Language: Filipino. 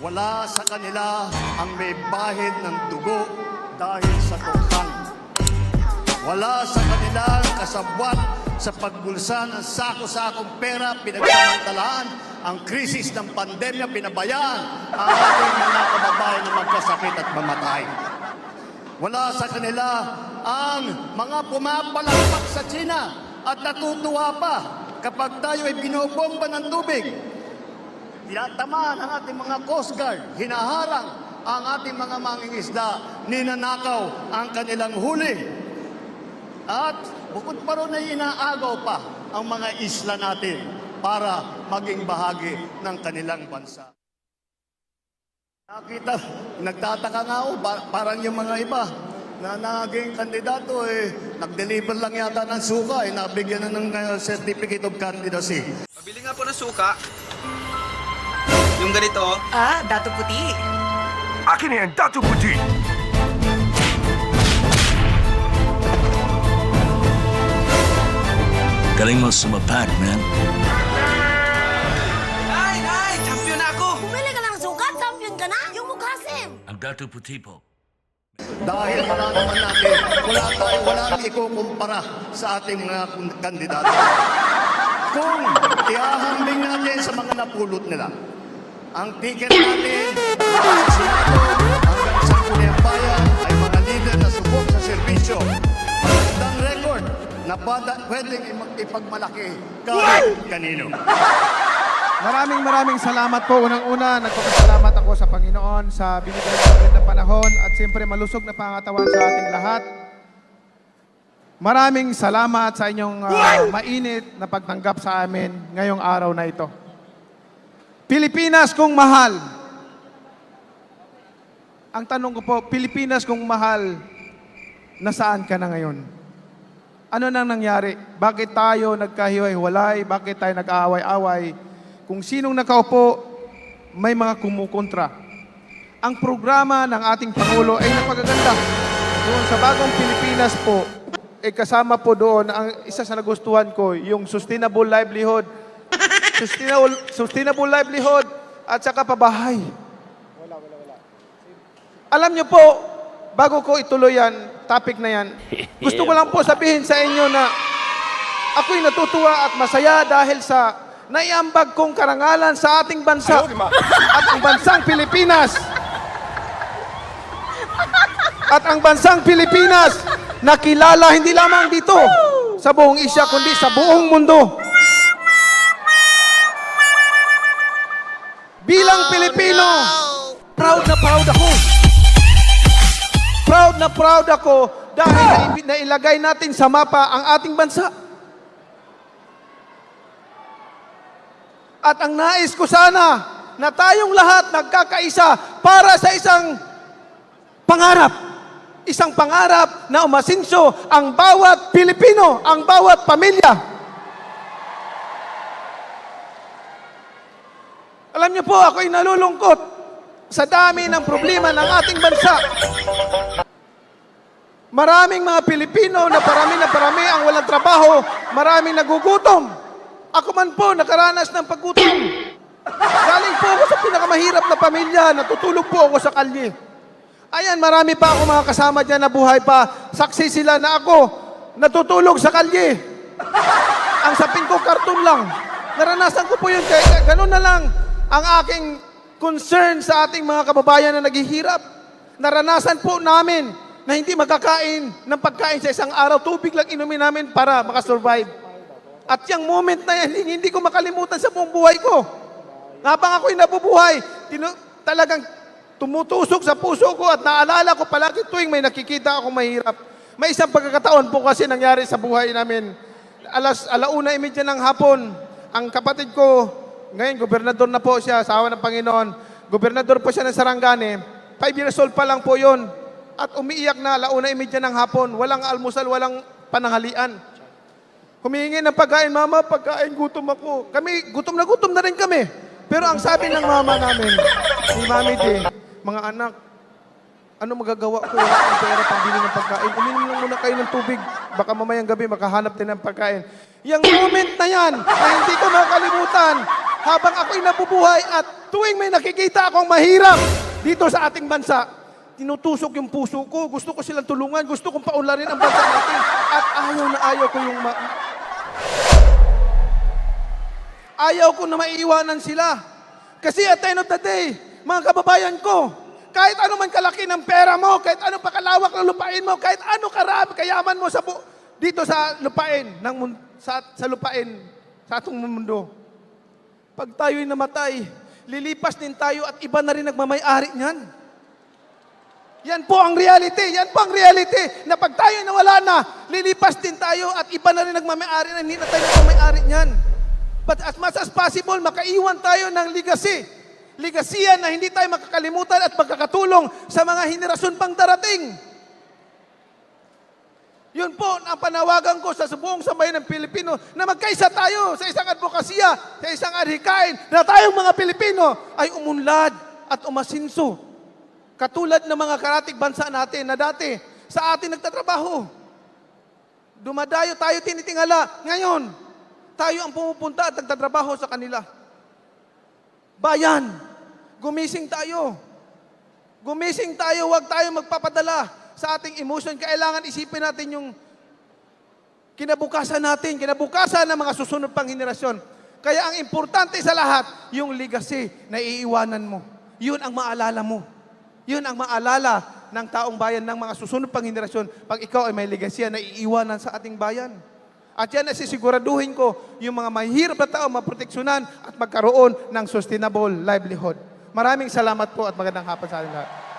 Wala sa kanila ang may bahid ng dugo dahil sa tukhang. Wala sa kanila ang kasabwat sa pagbulsa ng sako-sakong pera, pinagsamantalaan ang krisis ng pandemya, pinabayaan ang ating mga kababayan na magkasakit at mamatay. Wala sa kanila ang mga pumapalakpak sa China at natutuwa pa kapag tayo ay binobomba ng tubig. Tinatamaan ang ating mga Coast Guard, hinaharang ang ating mga mangingisda, ninanakaw ang kanilang huli. At bukod pa ron ay inaagaw pa ang mga isla natin para maging bahagi ng kanilang bansa. Nakita, nagtataka nga ako, parang yung mga iba na naging kandidato, nag-deliver lang yata ng suka, nabigyan na ng certificate of candidacy. Pabili nga po ng suka. Yung ganito. Ah, dato puti. Akin na yan, Dato Puti! Galing mo sumapat, man. Nay! Champion na ako! Bumili ka ng sukat, champion ka na? Yung mukha, Sim. Ang Dato Puti po. Dahil malalaman natin, wala nang ikukumpara sa ating mga kandidato. Kung ihahambing natin sa mga napulot nila, ang ticket natin sa Senado hanggang sa Sangguniang Bayan ay mga leader na subok sa serbisyo. Magandang record na pwedeng ipagmalaki kahit kanino. Maraming salamat po. Unang-una, nagpapasalamat ako sa Panginoon sa binigay natin na panahon at siyempre malusog na pangatawan sa ating lahat. Maraming salamat sa inyong mainit na pagtanggap sa amin ngayong araw na ito. Pilipinas kung mahal. Ang tanong ko po, Pilipinas kung mahal, nasaan ka na ngayon? Ano nang nangyari? Bakit tayo nagkahiwalay? Bakit tayo nag-aaway-away? Kung sinong nakaupo, may mga kumukontra. Ang programa ng ating Pangulo ay napagaganda. Doon sa bagong Pilipinas po, kasama po doon, ang isa sa nagustuhan ko, yung sustainable livelihood, sustainable livelihood, at saka pabahay. Alam niyo po, bago ko ituloy yan, topic na yan, gusto ko lang po sabihin sa inyo na ako'y natutuwa at masaya dahil sa naiambag kong karangalan sa ating bansa at ang bansang Pilipinas. At ang bansang Pilipinas nakilala hindi lamang dito sa buong Asia kundi sa buong mundo. Bilang Pilipino, proud na proud ako. Proud na proud ako dahil nailagay natin sa mapa ang ating bansa. At ang nais ko sana na tayong lahat nagkakaisa para sa isang pangarap. Isang pangarap na umasinso ang bawat Pilipino, ang bawat pamilya. Alam niyo po, ako'y nalulungkot sa dami ng problema ng ating bansa. Maraming mga Pilipino na parami ang walang trabaho, maraming nagugutom. Ako man po nakaranas ng paggutom. Galing po ako sa pinakamahirap na pamilya, natutulog po ako sa kalye. Ayan, marami pa ako mga kasama dyan na buhay pa. Saksi sila na ako natutulog sa kalye. Ang sapin ko, karton lang. Naranasan ko po yun. Kaya ganun na lang ang aking concern sa ating mga kababayan na naghihirap. Naranasan po namin na hindi makakain ng pagkain sa isang araw. Tubig lang inumin namin para makasurvive. At yung moment na yan, hindi ko makalimutan sa buong buhay ko. Habang ako'y nabubuhay, talagang tumutusok sa puso ko at naalala ko palagi tuwing may nakikita akong mahirap. May isang pagkakataon po kasi nangyari sa buhay namin. 1:30 ng hapon, ang kapatid ko, ngayon gobernador na po siya, asawa ng Panginoon, gobernador po siya ng Sarangani, 5 years old pa lang po yon. At umiiyak na 1:30 ng hapon, walang almusal, walang pananghalian. Humihingi ng pagkain, mama, pagkain, gutom ako. Kami, gutom na rin kami. Pero ang sabi ng mama namin, ni Mami D, mga anak, ano magagawa ko? Wala akong pera pambili ng pagkain. Uminom lang muna kayo ng tubig. Baka mamayang gabi makahanap din ng pagkain. Yung moment na yan, na hindi ko makalimutan, habang ako'y nabubuhay at tuwing may nakikita akong mahirap dito sa ating bansa, tinutusok yung puso ko. Gusto ko silang tulungan. Gusto kong paunlarin ang bansa natin. At ayaw ko yung ayaw ko na maiiwanan sila. Kasi at the end of the day, mga kababayan ko, kahit ano man kalaki ng pera mo, kahit ano pa kalawak ng lupain mo, kahit ano karami, kayaman mo dito sa lupain, sa lupain, sa atong mundo. Pag tayo'y namatay, lilipas din tayo at iba na rin nagmamay-ari niyan. Yan po ang reality. Yan po ang reality. Na pag tayo nawala na, lilipas din tayo at iba na rin nagmamay-ari na hindi na tayo nagmamay-ari niyan. But as much as possible, makaiwan tayo ng legacy. Legacy na hindi tayo makakalimutan at magkakatulong sa mga henerasyon pang darating. Yun po ang panawagan ko sa buong sambayan ng Pilipino na magkaisa tayo sa isang advokasya, sa isang adhikain, na tayong mga Pilipino ay umunlad at umasinso. Katulad ng mga karatig bansa natin na dati sa atin nagtatrabaho. Dumadayo tayo tinitingala. Ngayon, tayo ang pumupunta at nagtatrabaho sa kanila. Bayan, gumising tayo. Gumising tayo, huwag tayo magpapadala sa ating emotion. Kailangan isipin natin yung kinabukasan natin, kinabukasan ng mga susunod pang henerasyon. Kaya ang importante sa lahat, yung legacy na iiwanan mo. Yun ang maalala mo. Yun ang maalala ng taong bayan ng mga susunod pang henerasyon pag ikaw ay may legacy na iiwanan sa ating bayan. At yan ay sisiguraduhin ko yung mga mahirap na tao maproteksyonan at magkaroon ng sustainable livelihood. Maraming salamat po at magandang hapon sa ating lahat.